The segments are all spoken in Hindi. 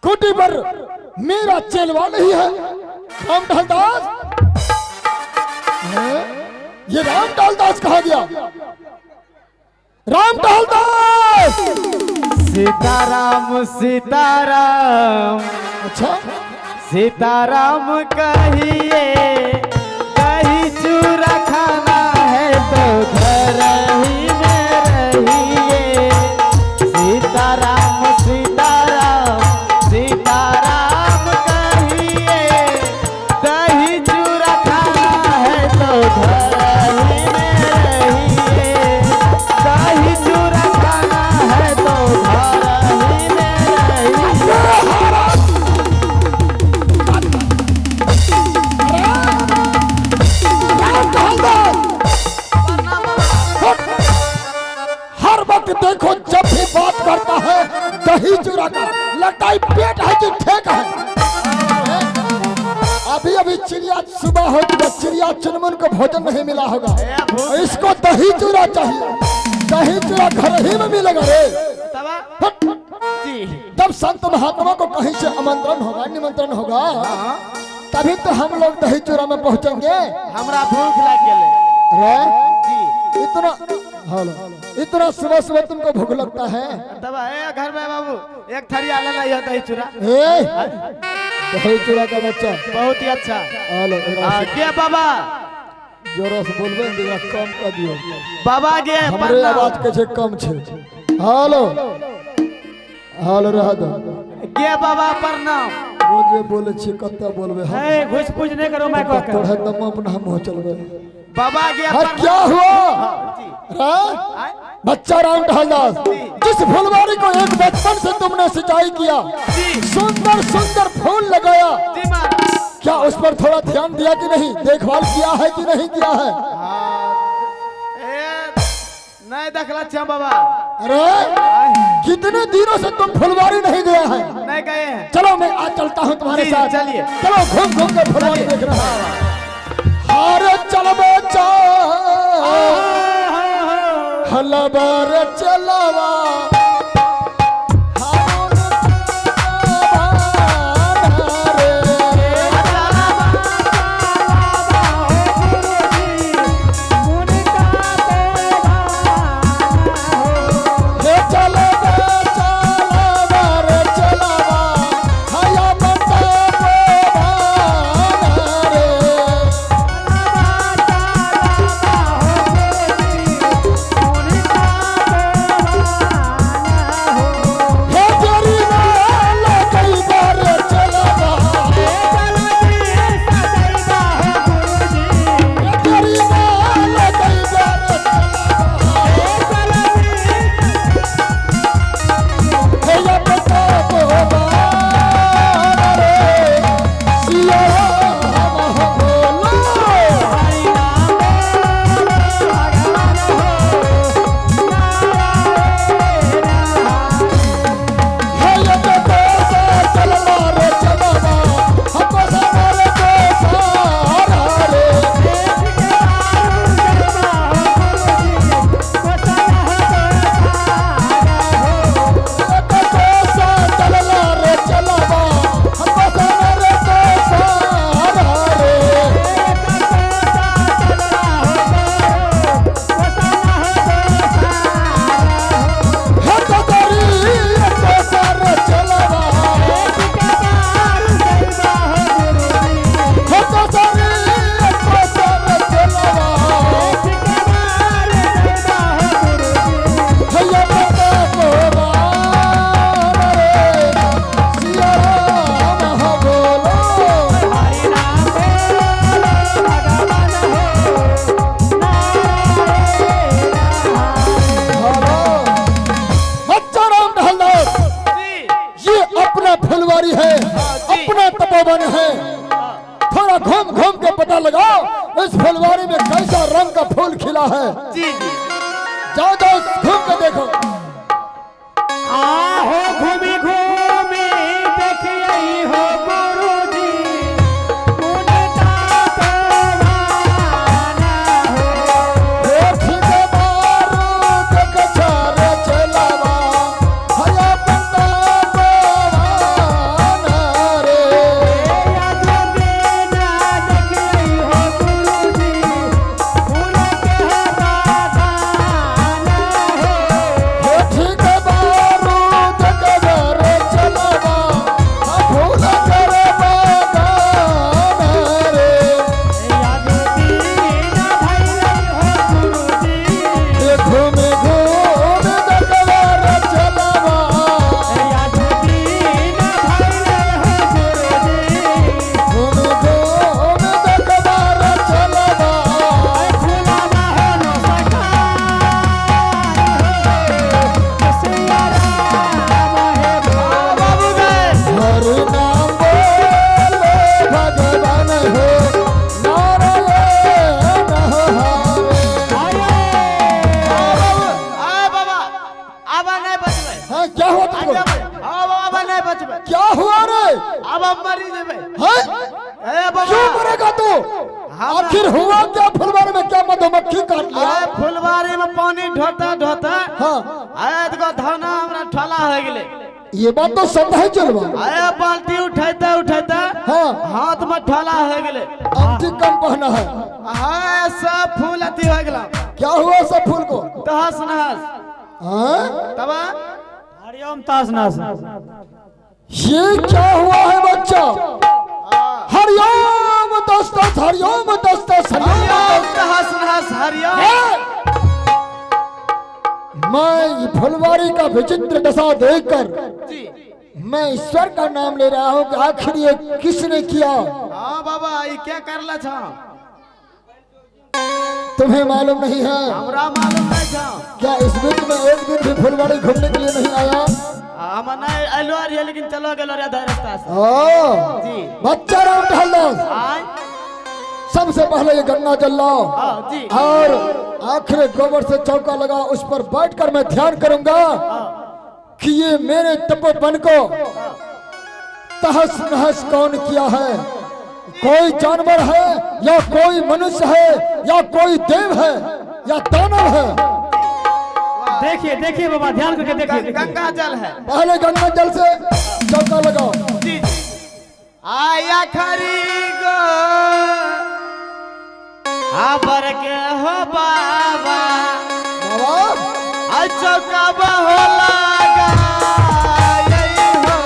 कुटी पर मेरा चेलवा नहीं है। राम टहलदास, ये राम टहलदास कहाँ गया? राम टहलदास। सीताराम सीताराम, अच्छा, सीताराम कहिए, कहीं चूरा खाना है तो घर ही में रहिए। सीताराम सीताराम, सीताराम कहिए, कहीं चूरा खाना है तो घर ही में रहिए। कहीं चूरा खाना है तो घर ही में रहिए। हर वक्त देखो जब भी बात करता है दही चूरा का, लगता है पेट है कि ठेक है। अभी अभी चिड़िया सुबह हो चुका, चिड़िया चुनमुन को भोजन नहीं मिला होगा, इसको दही चूरा चाहिए। दही चूरा घर ही में मिलेगा रे। तब संत महात्मा को कहीं से आमंत्रण होगा, निमंत्रण होगा, तभी तो हम लोग दही चूरा में पहुंचेंगे। हमरा भूख लग गए अरे इतना इतना सुबह सुबह तुमको भूख लगता है? तब है घर में बाबू, एक थरी आला नहीं होता दही चूरा। दही चूरा का बच्चा बहुत ही अच्छा। हेलो के बाबा जोरों से बोलबे जरा कम कर दियो। बाबा गे हमरे आवाज कैसे कम छे? हेलो हेलो रह दो। के बाबा प्रणाम। रोजे बोले छी कत्ता बोलबे हम? ए घुस पूछ नहीं करो मैं को तोड़े दम अपना हम हो चलबे। बाबा गे क्या हुआ? बच्चा राम टहलदास, जिस फुलवारी को एक बचपन से तुमने सिंचाई किया, सुंदर सुंदर फूल लगाया, क्या उस पर थोड़ा ध्यान दिया कि नहीं? देखभाल किया है कि नहीं किया है? नहीं देखला छा बाबा। अरे कितने दिनों से तुम फुलवारी नहीं गया है? नहीं गए हैं। चलो मैं आज चलता हूँ तुम्हारे साथ। चलिए चलो घूम घूम के फुलवारी देख रहा है। हारे चलबे हलबार चलवा तपोवन है। थोड़ा घूम घूम के पता लगाओ इस फुलवारी में कैसा रंग का फूल खिला है। जी जी जाओ जाओ घूम के देखो। आहो घूमी घूमी देखिए हो गुरुजी मुनता परवाना हो ठीक बारू तक चारे चलावा हया बंदा बचबे। क्या हुआ रे? अब हम मरी जेबे। हैं? ए बाबा क्यों मरेगा तू? आखिर हुआ क्या? फुलवारी में क्या मधुमक्खी काट लिया? आए फुलवारी में पानी ढोता ढोता हाँ आए तो धौना हमरा ठला हो गेले। ये बात तो सब है चलवा। आए बाल्टी उठाता उठाता हाँ हाथ में ठला हो गेले। अब जी कम पहना है। हाँ सब फूल अति हो गेला। क्या हुआ सब फूल को? तहस नहस हाँ? तब हरिओम तास नास। ये क्या हुआ है बच्चा? हरिओम दस्तस, हरिओम दस्तस, हरिओम तहस नहस हरिया। मैं फुलवारी का विचित्र दशा देखकर जी मैं ईश्वर का नाम ले रहा हूँ कि आखिर ये किसने किया? हाँ बाबा ये क्या करला छा? तुम्हें मालूम नहीं है? हमरा मालूम नहीं छा। क्या इस बीच में एक दिन भी फुलवारी घूमने के लिए नहीं आया? हम नहीं आलो रे लेकिन चलो गेलो रे रास्ता से। ओ जी बच्चा राम ढालदास, आए सबसे पहले ये गंगा जल लाओ हाँ जी और आखिर गोबर से चौका लगा, उस पर बैठकर मैं ध्यान करूंगा कि ये मेरे तपोवन को तहस नहस कौन किया है। कोई जानवर है या कोई मनुष्य है या कोई देव है या दानव है? देखिए देखिए बाबा ध्यान करके देखिए। गंगा जल है। पहले गंगा जल से चौका लगाओ। जी आया खरी गो आबर के हो बाबा बाबा चौका हो लगा यही हो।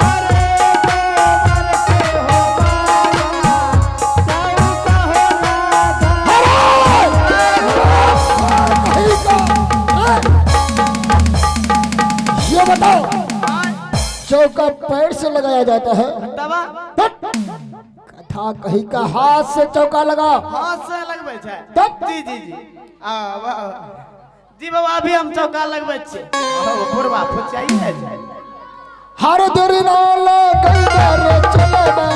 अरे गोबर के हो बाबा चौका हो ये बताओ चौका पैर से लगाया जाता है? दबा कथा कही का हाथ से चौका लगा। हाथ से लगबे छै। तब जी जी जी जी बाबा अभी हम चौका लगबे छी। बुढ़वा फुचाई है। हर देरी नाल कई बार चले मैं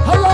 हल्ला